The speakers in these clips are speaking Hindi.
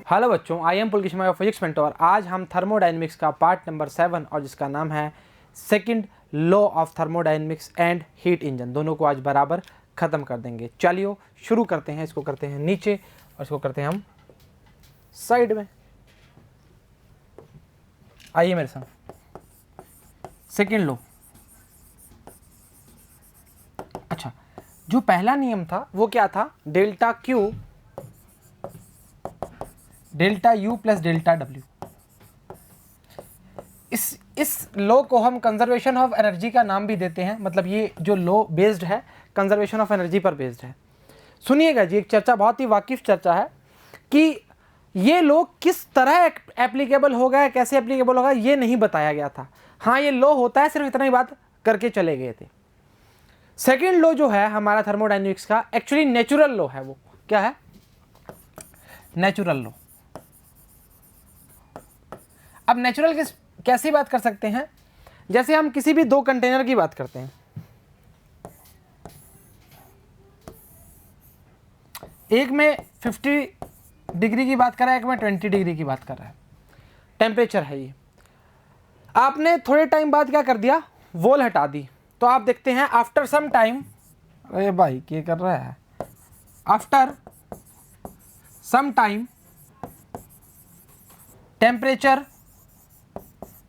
हेलो बच्चों, I am Pulkish my physics mentor. आज हम थर्मोडायनेमिक्स का पार्ट नंबर 7 और जिसका नाम है second law of thermodynamics and heat engine, दोनों को आज बराबर ख़त्म कर देंगे। चलिए शुरू करते हैं। इसको करते हैं नीचे और इसको करते हैं हम साइड में। आइए मेरे साथ। Second law. अच्छा, जो पहला नियम था वो क्या था? Delta Q delta U plus delta W. इस लॉ को हम कंजर्वेशन ऑफ एनर्जी का नाम भी देते हैं। मतलब ये जो लॉ बेस्ड है कंजर्वेशन ऑफ एनर्जी पर बेस्ड है। सुनिएगा जी, एक चर्चा बहुत ही वाकिफ चर्चा है कि ये लॉ किस तरह एप्लीकेबल होगा, कैसे एप्लीकेबल होगा ये नहीं बताया गया था। हाँ, ये लॉ होता है, सिर्फ इतना ही बात करके चले गए थे। सेकेंड लॉ जो है हमारा थर्मोडायनेमिक्स का एक्चुअली नेचुरल लॉ है। वो क्या है? Natural law. अब नेचुरल कैसी बात कर सकते हैं? जैसे हम किसी भी दो कंटेनर की बात करते हैं, एक में 50 डिग्री की बात कर रहा है, एक में 20 डिग्री की बात कर रहा है। टेम्परेचर है ये। आपने थोड़े टाइम बाद क्या कर दिया? वॉल हटा दी। तो आप देखते हैं आफ्टर सम टाइम, अरे भाई क्या कर रहा है? आफ्टर सम टाइम टेम्परेचर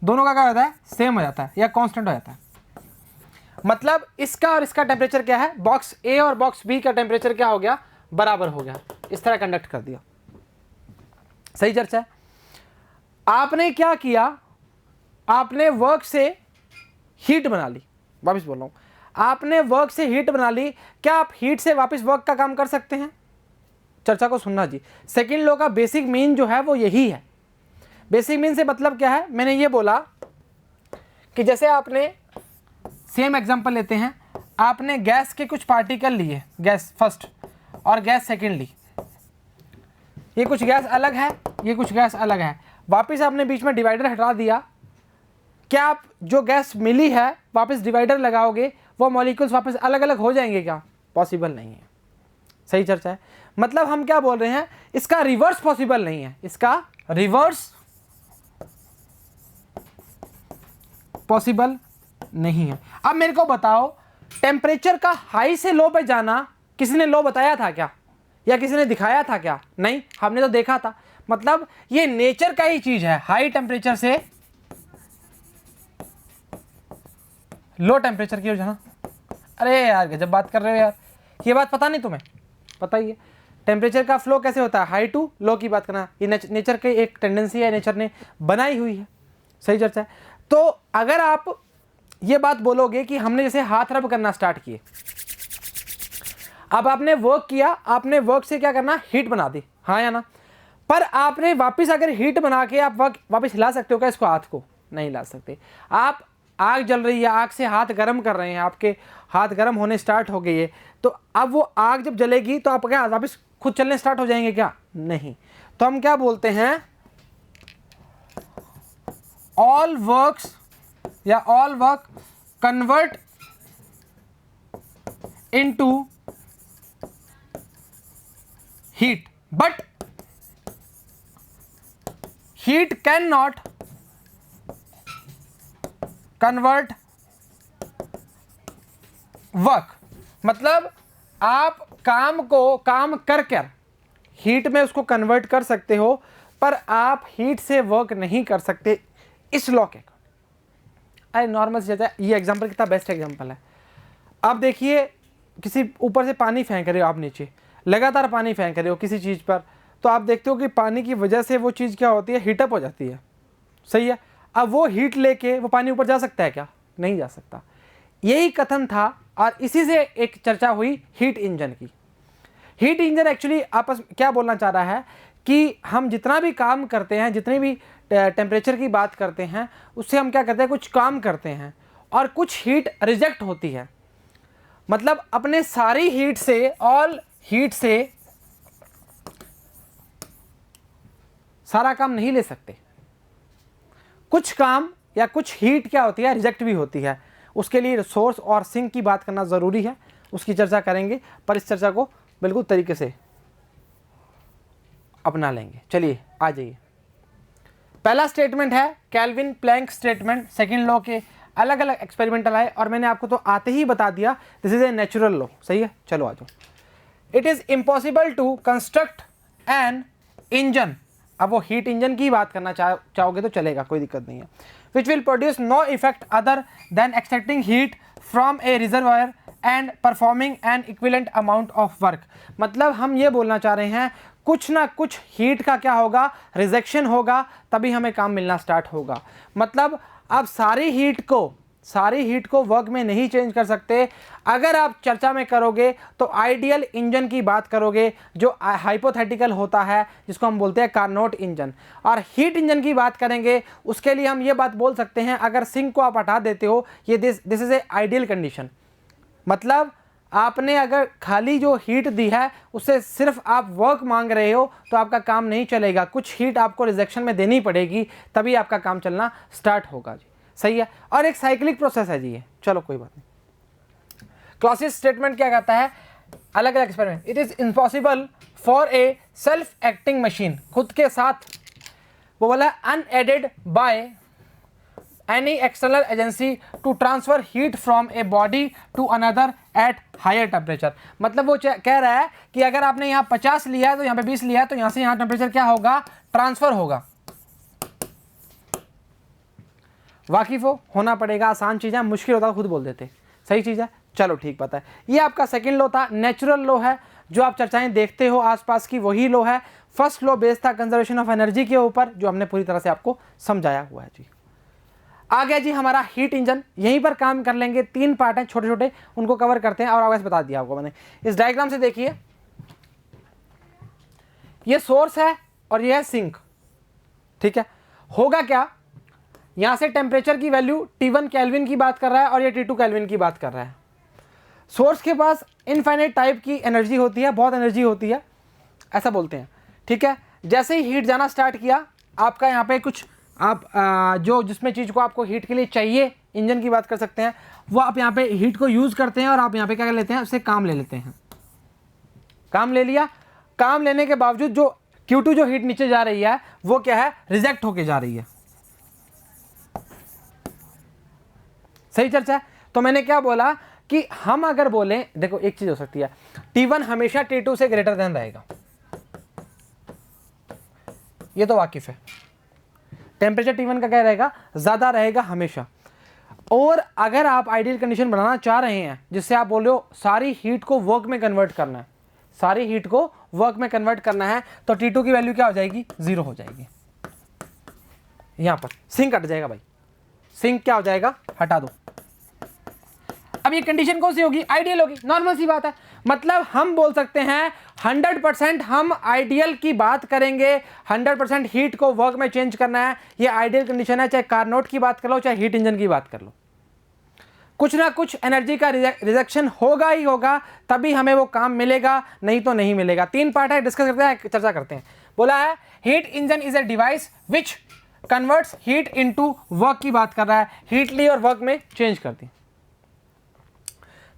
दोनों का क्या होता है? सेम हो जाता है या कांस्टेंट हो जाता है। मतलब इसका और इसका टेम्परेचर क्या है? बॉक्स ए और बॉक्स बी का टेम्परेचर क्या हो गया? बराबर हो गया। इस तरह कंडक्ट कर दिया। सही चर्चा है। आपने क्या किया? आपने वर्क से हीट बना ली। वापस बोल रहा हूं, आपने वर्क से हीट बना ली। क्या आप हीट से वापस वर्क का काम कर सकते हैं? चर्चा को सुनना जी। सेकेंड लॉ का बेसिक मीन जो है वो यही है। बेसिक मीन से मतलब क्या है? मैंने ये बोला कि जैसे आपने सेम एग्जांपल लेते हैं, आपने गैस के कुछ पार्टिकल लिए, गैस फर्स्ट और गैस सेकंड ली। ये कुछ गैस अलग है, ये कुछ गैस अलग है। वापस आपने बीच में डिवाइडर हटा दिया। क्या आप जो गैस मिली है वापस डिवाइडर लगाओगे, वो मॉलिक्यूल्स वापस अलग अलग हो जाएंगे क्या? पॉसिबल नहीं है। सही चर्चा है। मतलब हम क्या बोल रहे हैं? इसका रिवर्स पॉसिबल नहीं है। इसका रिवर्स पॉसिबल नहीं है। अब मेरे को बताओ, टेम्परेचर का हाई से लो पे जाना किसी ने लो बताया था क्या? या किसी ने दिखाया था क्या? नहीं, हमने तो देखा था। मतलब ये नेचर का ही चीज है, हाई टेम्परेचर से लो टेम्परेचर की ओर जाना। अरे यार गजब बात कर रहे हो यार, ये बात पता नहीं तुम्हें? पता ही है टेम्परेचर का फ्लो कैसे होता है, हाई टू लो की बात करना। ये नेचर की एक टेंडेंसी है, नेचर ने बनाई हुई है। सही चर्चा है। तो अगर आप ये बात बोलोगे कि हमने जैसे हाथ रब करना स्टार्ट किए, अब आपने वर्क किया, आपने वर्क से क्या करना? हीट बना दी, हाँ या ना? पर आपने वापस अगर हीट बना के आप वर्क वापस हिला सकते हो क्या इसको? हाथ को नहीं हिला सकते। आप आग जल रही है, आग से हाथ गर्म कर रहे हैं, आपके हाथ गर्म होने स्टार्ट हो गई है, तो अब वो आग जब जलेगी तो आप क्या वापस खुद चलने स्टार्ट हो जाएंगे क्या? नहीं। तो हम क्या बोलते हैं? ऑल वर्क्स या all work convert into heat, but heat can not convert work. मतलब आप काम कर हीट में उसको कन्वर्ट कर सकते हो, पर आप हीट से वर्क नहीं कर सकते इस लॉ के। अरे नॉर्मल से जाता है। ये एग्जांपल कितना बेस्ट एग्जांपल है। आप देखिए, किसी ऊपर से पानी फेंक रहे हो आप नीचे, लगातार पानी फेंक रहे हो किसी चीज़ पर, तो आप देखते हो कि पानी की वजह से वो चीज़ क्या होती है? हीटअप हो जाती है। सही है। अब वो हीट लेके वो पानी ऊपर जा सकता है क्या? नहीं जा सकता। यही कथन था और इसी से एक चर्चा हुई हीट इंजन की। हीट इंजन एक्चुअली आपस क्या बोलना चाह रहा है कि हम जितना भी काम करते हैं, जितनी भी टेम्परेचर की बात करते हैं, उससे हम क्या करते हैं? कुछ काम करते हैं और कुछ हीट रिजेक्ट होती है। मतलब अपने सारी हीट से, ऑल हीट से सारा काम नहीं ले सकते। कुछ काम या कुछ हीट क्या होती है? रिजेक्ट भी होती है। उसके लिए सोर्स और सिंक की बात करना ज़रूरी है, उसकी चर्चा करेंगे। पर इस चर्चा को बिल्कुल तरीके से अपना लेंगे। चलिए आ जाइए, पहला स्टेटमेंट है Kelvin Planck statement, second law के अलग अलग एक्सपेरिमेंटल आए और मैंने आपको तो आते ही बता दिया this is a natural law, सही है। चलो आ जाओ, it is impossible to construct an engine, अब वो हीट इंजन की बात करना चाहोगे तो चलेगा, कोई दिक्कत नहीं है, which will produce no effect other than extracting heat from a reservoir and performing an equivalent amount of work. मतलब हम ये बोलना चाह रहे हैं कुछ ना कुछ हीट का क्या होगा, रिजेक्शन होगा, तभी हमें काम मिलना स्टार्ट होगा। मतलब आप सारी हीट को वर्क में नहीं चेंज कर सकते। अगर आप चर्चा में करोगे तो आइडियल इंजन की बात करोगे जो हाइपोथेटिकल होता है, जिसको हम बोलते हैं कार्नोट इंजन, और हीट इंजन की बात करेंगे उसके लिए हम ये बात बोल सकते हैं अगर सिंक को आप हटा देते हो, ये this is a ideal condition. मतलब आपने अगर खाली जो हीट दी है उससे सिर्फ आप वर्क मांग रहे हो तो आपका काम नहीं चलेगा, कुछ हीट आपको रिजेक्शन में देनी पड़ेगी तभी आपका काम चलना स्टार्ट होगा जी, सही है। और एक साइक्लिक प्रोसेस है जी ये, चलो कोई बात नहीं। क्लॉसियस स्टेटमेंट क्या कहता है, अलग अलग experiment, it is impossible for a self acting machine, खुद के साथ, वो बोला unaided by any external agency to transfer heat from a body to another at higher temperature। मतलब वो कह रहा है कि अगर आपने यहाँ 50 लिया है तो यहाँ पे 20 लिया है तो यहाँ से यहाँ टेम्परेचर क्या होगा, ट्रांसफर होगा। वाकिफ हो, होना पड़ेगा, आसान चीज़ है, मुश्किल होता है खुद बोल देते, सही चीज़ है। चलो ठीक पता है, ये आपका सेकेंड लॉ था, नेचुरल लॉ है, जो आप चर्चाएं देखते हो आसपास की वही लॉ है। फर्स्ट लॉ बेस्ड था कंजर्वेशन ऑफ एनर्जी के ऊपर, जो हमने पूरी तरह से आपको समझाया हुआ है जी। आ गया जी हमारा हीट इंजन, यहीं पर काम कर लेंगे, 3 पार्ट हैं छोटे छोटे, उनको कवर करते हैं। और आगे बता दिया आपको मैंने, इस डायग्राम से देखिए, ये सोर्स है और ये है सिंक, ठीक है। होगा क्या, यहां से टेम्परेचर की वैल्यू T1 केल्विन की बात कर रहा है और ये T2 केल्विन की बात कर रहा है। सोर्स के पास इनफाइनाइट टाइप की एनर्जी होती है, बहुत एनर्जी होती है, ऐसा बोलते हैं, ठीक है। जैसे ही हीट जाना स्टार्ट किया, आपका यहाँ पे कुछ आप जो जिसमें चीज़ को आपको हीट के लिए चाहिए, इंजन की बात कर सकते हैं, वो आप यहाँ पे हीट को यूज़ करते हैं और आप यहाँ पे क्या कर लेते हैं, उससे काम ले लेते हैं। काम ले लिया, काम लेने के बावजूद जो Q2 जो हीट नीचे जा रही है वो क्या है, रिजेक्ट होके जा रही है, सही चर्चा है। तो मैंने क्या बोला कि हम अगर बोलें, देखो एक चीज़ हो सकती है, T1 हमेशा T2 से ग्रेटर देन रहेगा, ये तो वाकिफ है। टेम्परेचर T1 का क्या रहेगा, ज़्यादा रहेगा हमेशा। और अगर आप आइडियल कंडीशन बनाना चाह रहे हैं जिससे आप बोल रहे हो सारी हीट को वर्क में कन्वर्ट करना है, सारी हीट को वर्क में कन्वर्ट करना है, तो T2 की वैल्यू क्या हो जाएगी, 0 हो जाएगी। यहां पर सिंक हट जाएगा भाई, सिंक क्या हो जाएगा, हटा दो। अब ये कंडीशन कौन सी होगी, आइडियल होगी, नॉर्मल सी बात है। मतलब हम बोल सकते हैं 100% हम आइडियल की बात करेंगे, 100% हीट को वर्क में चेंज करना है, ये आइडियल कंडीशन है। चाहे कार्नोट की बात कर लो, चाहे हीट इंजन की बात कर लो, कुछ ना कुछ एनर्जी का रिजेक्शन होगा ही होगा, तभी हमें वो काम मिलेगा, नहीं तो नहीं मिलेगा। 3 पार्ट है, डिस्कस करते हैं, चर्चा करते हैं। बोला है heat engine is a device which converts heat into work की बात कर रहा है, हीट ली और वर्क में चेंज कर दी।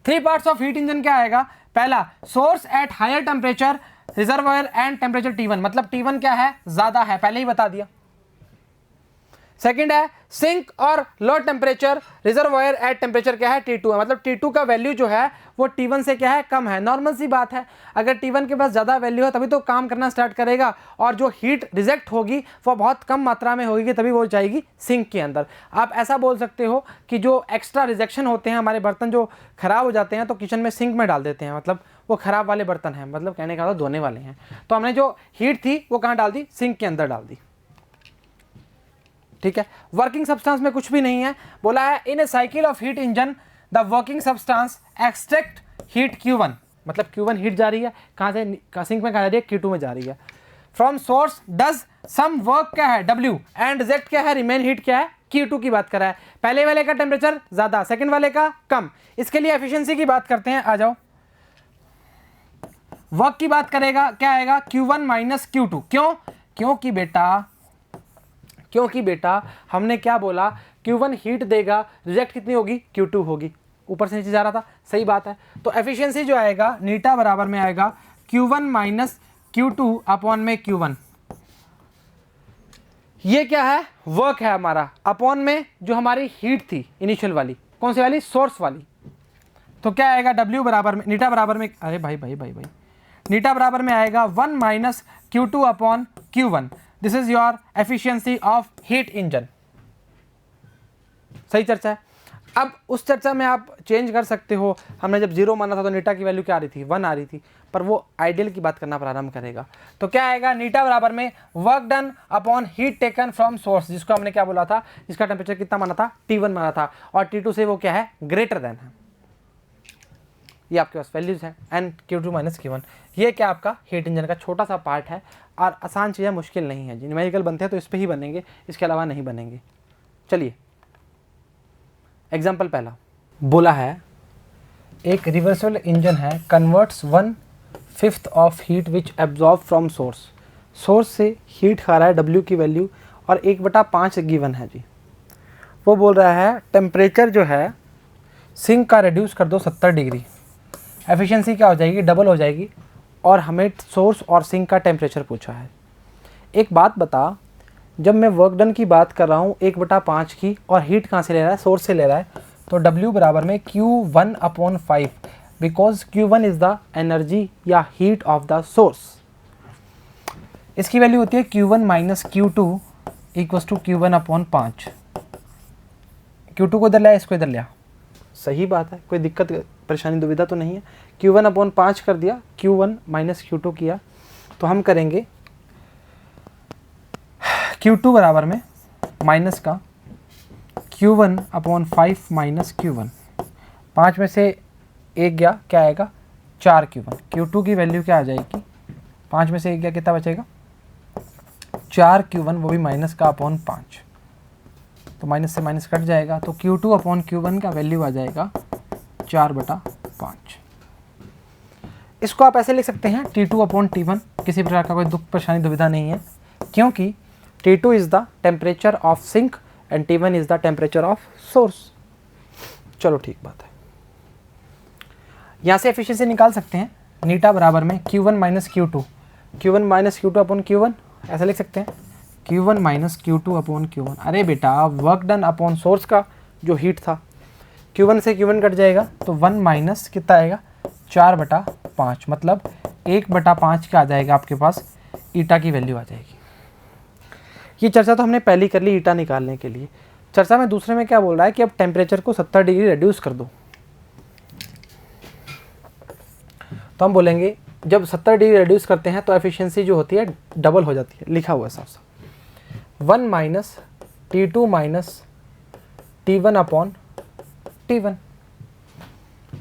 3 पार्ट्स ऑफ हीट इंजन क्या आएगा, पहला source at higher temperature, reservoir and temperature T1, मतलब T1 क्या है, ज्यादा है, पहले ही बता दिया। सेकंड है सिंक और low temperature, reservoir at temperature क्या है, T2 है, मतलब T2 का वैल्यू जो है वो T1 से क्या है, कम है। नॉर्मल सी बात है, अगर T1 के पास ज़्यादा वैल्यू है तभी तो काम करना स्टार्ट करेगा, और जो हीट रिजेक्ट होगी वो बहुत कम मात्रा में होगी, तभी वो जाएगी सिंक के अंदर। आप ऐसा बोल सकते हो कि जो एक्स्ट्रा रिजेक्शन होते हैं, हमारे बर्तन जो खराब हो जाते हैं तो किचन में सिंक में डाल देते हैं, मतलब वो खराब वाले बर्तन हैं, मतलब कहने का मतलब धोने वाले हैं, तो हमने जो हीट थी वो कहाँ डाल दी, सिंक के अंदर डाल दी, ठीक है। वर्किंग सब्सटेंस में कुछ भी नहीं है, बोला है in a cycle of heat engine the working substance extract heat Q1, मतलब Q1 हीट जा रही है, कहाँ से, सिंक में कहाँ जा रही है, Q2 में जा रही है। From source does some work क्या है, W, एंड रिजेक्ट क्या है, रिमेन हीट क्या है, Q2 की बात कर रहा है। पहले वाले का टेम्परेचर ज्यादा, सेकंड वाले का कम। इसके लिए एफिशिएंसी की बात करते हैं, आ जाओ। वर्क की बात करेगा, क्या आएगा, Q1 माइनस Q2। क्यों, क्योंकि बेटा हमने क्या बोला, Q1 हीट देगा, रिजेक्ट कितनी होगी, Q2 होगी, ऊपर से नीचे जा रहा था, सही बात है। तो एफिशिएंसी जो आएगा नीटा बराबर में आएगा Q1 माइनस Q2 अपॉन में Q1, ये क्या है, वर्क है हमारा, अपॉन में जो हमारी हीट थी इनिशियल वाली, कौन सी वाली, सोर्स वाली। तो क्या आएगा, W बराबर में, नीटा बराबर में, अरे भाई भाई भाई भाई, नीटा बराबर में आएगा 1 minus Q2 upon Q1। This is your efficiency of heat engine. सही चर्चा है। अब उस चर्चा में आप चेंज कर सकते हो, हमने जब 0 माना था तो नीटा की वैल्यू क्या आ रही थी, 1 आ रही थी, पर वो आइडियल की बात करना प्रारंभ करेगा। तो क्या आएगा, नीटा बराबर में work done upon heat taken from source, जिसको हमने क्या बोला था, जिसका टेम्परेचर कितना माना था, T1 माना था, और T2 से वो क्या है, ग्रेटर देन है। ये आपके पास वैल्यूज है, एंड Q2 माइनस Q1। ये क्या आपका हीट इंजन का छोटा सा पार्ट है, और आसान चीज़ें, मुश्किल नहीं है। न्यूमेरिकल बनते हैं तो इस पर ही बनेंगे, इसके अलावा नहीं बनेंगे। चलिए एग्जाम्पल पहला बोला है, एक रिवर्सिबल इंजन है, converts 1/5 of heat which absorb from source. Source से हीट खा रहा है, W की वैल्यू, और 1/5 गिवन है जी। वो बोल रहा है टेम्परेचर जो है सिंक का रिड्यूस कर दो 70 डिग्री, एफिशिएंसी क्या हो जाएगी, डबल हो जाएगी, और हमें सोर्स और सिंक का टेम्परेचर पूछा है। एक बात बता, जब मैं वर्क डन की बात कर रहा हूँ 1/5 की, और हीट कहाँ से ले रहा है, सोर्स से ले रहा है, तो W बराबर में Q1 upon 5, because Q1 is the energy या हीट ऑफ द सोर्स। इसकी वैल्यू होती है Q1 minus Q2 equals to Q1 upon 5। Q2 को इधर लिया, इसको इधर लिया, सही बात है, कोई दिक्कत परेशानी दुविधा तो नहीं है। Q1 अपॉन 5 कर दिया, Q1 माइनस Q2 किया, तो हम करेंगे Q2 बराबर में माइनस का Q1 अपॉन 5 माइनस Q1, 5 में से 1 गया, क्या आएगा, 4 Q1। Q2 की वैल्यू क्या आ जाएगी, 5 में से 1 गया, कितना बचेगा, 4 Q1, वो भी माइनस का अपॉन 5, तो माइनस से माइनस कट जाएगा, तो Q2 अपॉन Q1 का वैल्यू आ जाएगा 4/5। इसको आप ऐसे लिख सकते हैं T2 अपॉन T1, किसी प्रकार का कोई दुख परेशानी दुविधा नहीं है, क्योंकि T2 is the temperature of sink and T1 is the temperature of source. चलो ठीक बात है, यहाँ से एफिशिएंसी निकाल सकते हैं, नीटा बराबर में Q1 minus Q2, Q1 minus Q2 upon Q1, ऐसा लिख सकते हैं Q1 minus Q2 upon Q1। अरे बेटा, वर्क डन अपॉन सोर्स का जो हीट था, Q1 से Q1 कट जाएगा, तो 1 माइनस कितना आएगा, 4/5, मतलब 1/5 का आ जाएगा आपके पास, ईटा की वैल्यू आ जाएगी। ये चर्चा तो हमने पहले कर ली ईटा निकालने के लिए। चर्चा में दूसरे में क्या बोल रहा है कि अब टेम्परेचर को 70 डिग्री रिड्यूस कर दो, तो हम बोलेंगे जब 70 डिग्री रिड्यूस करते हैं तो एफिशिएंसी जो होती है डबल हो जाती है, लिखा हुआ है साफ साफ, 1 minus T2 minus T1 upon T1,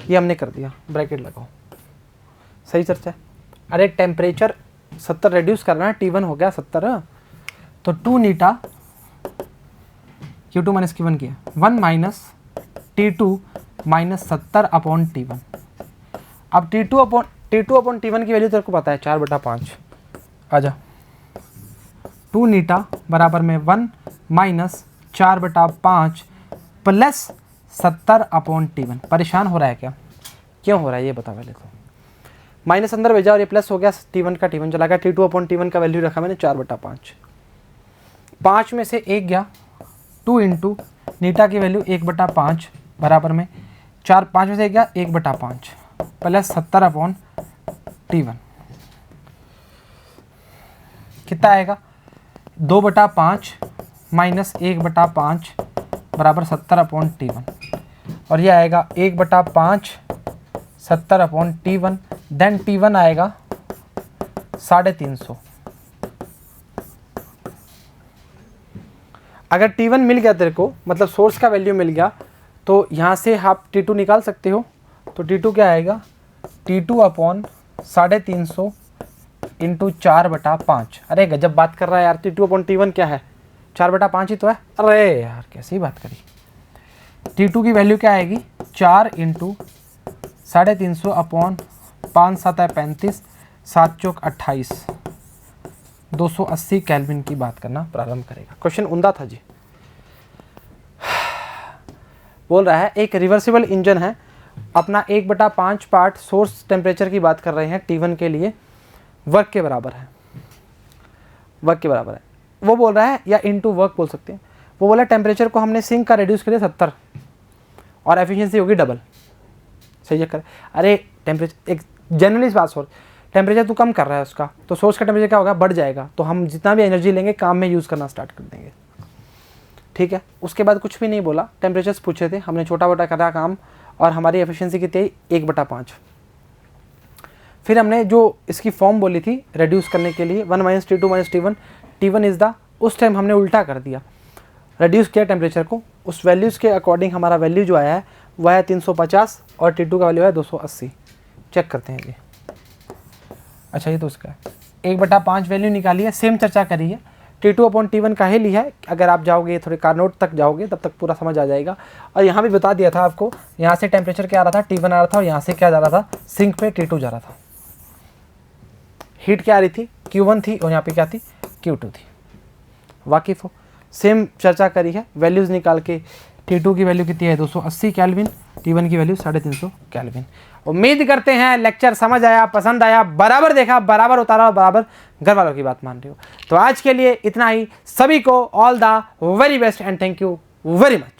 ये हमने कर दिया, ब्रैकेट लगाओ। सही चर्चा है। अरे टेम्परेचर 70 रिड्यूस करना है, T1 हो गया 70, तो 2 नीटा Q2 माइनस Q1 किया, 1 minus T2 minus 70 upon T1। अब T2 अपॉन T1 की वैल्यू तेरे को पता है 4/5, आजा, 2 नीटा बराबर में 1 माइनस 4/5 प्लस 70 अपॉन T1। परेशान हो रहा है क्या, क्यों हो रहा है ये बता पहले तो। माइनस अंदर भेजा और ये प्लस हो गया, T1 का T1 चला गया, T2 अपॉन T1 का वैल्यू रखा मैंने 4/5, 5 में से 1 गया, 2 इंटू नीटा की वैल्यू 1/5 बराबर में 4, 5 में से 1 गया 1/5 प्लस 70 अपॉन T1, कितना आएगा, 2/5 माइनस 1/5 बराबर 70 अपॉन T1, और ये आएगा 1/5 70 अपॉन T1, देन T1 आएगा 350। अगर T1 मिल गया तेरे को, मतलब सोर्स का वैल्यू मिल गया, तो यहाँ से आप T2 निकाल सकते हो। तो T2 क्या आएगा, T2 अपॉन 350 इंटू 4/5। अरे गजब बात कर रहा है यार, T2 अपॉन T1 क्या है, 4/5 ही तो है। अरे यार कैसी बात करी। T2 की वैल्यू क्या आएगी, 4 इंटू 350 अपॉन 5 7 है 35, 7 चौक 28, 280 केल्विन की बात करना प्रारंभ करेगा। क्वेश्चन उम्दा था जी। बोल रहा है एक रिवर्सिबल इंजन है, अपना 1/5 पार्ट सोर्स टेम्परेचर की बात कर रहे हैं T1 के लिए, वर्क के बराबर है, वर्क के बराबर है। वो बोल रहा है, या इनटू वर्क बोल सकते हैं, वो बोला टेम्परेचर को हमने सिंक का रिड्यूस कर दिया 70 और एफिशिएंसी होगी डबल। सही है कर, अरे टेम्परेचर एक जनरली इस बात सोच, टेम्परेचर तू कम कर रहा है उसका, तो सोर्स का टेम्परेचर क्या होगा, बढ़ जाएगा, तो हम जितना भी एनर्जी लेंगे काम में यूज़ करना स्टार्ट कर देंगे। ठीक है, उसके बाद कुछ भी नहीं बोला, टेम्परेचर्स पूछे थे, हमने छोटा मोटा करा काम और हमारी एफिशिएंसी कितनी आई 1/5। फिर हमने जो इसकी फॉर्म बोली थी रिड्यूस करने के लिए 1 - T2 - T1, T1 is the, उस टाइम हमने उल्टा कर दिया, रिड्यूस किया टेम्परेचर को, उस वैल्यूज़ के अकॉर्डिंग हमारा वैल्यू जो आया है वह है 350 और T2 का वैल्यू है 280। चेक करते हैं ये, अच्छा ये तो उसका है 1/5 वैल्यू निकाली है, सेम चर्चा करी है, T2/T1 का ही लिया है। अगर आप जाओगे थोड़े कारनोट तक जाओगे तब तक पूरा समझ आ जाएगा। और यहाँ भी बता दिया था आपको, यहाँ से टेम्परेचर क्या आ रहा था, T1 आ रहा था, और यहाँ से क्या जा रहा था, सिंक पे T2 जा रहा था। हीट क्या आ रही थी, Q1 थी, और यहाँ पे क्या थी, Q2 थी। वाकिफ हो, सेम चर्चा करी है, वैल्यूज़ निकाल के T2 की वैल्यू कितनी है 280 केल्विन, T1 की वैल्यू 350 केल्विन। उम्मीद करते हैं लेक्चर समझ आया, पसंद आया, बराबर देखा, बराबर उतारा और बराबर घर वालों की बात मान रही हो। तो आज के लिए इतना ही, सभी को all the very best and thank you very much.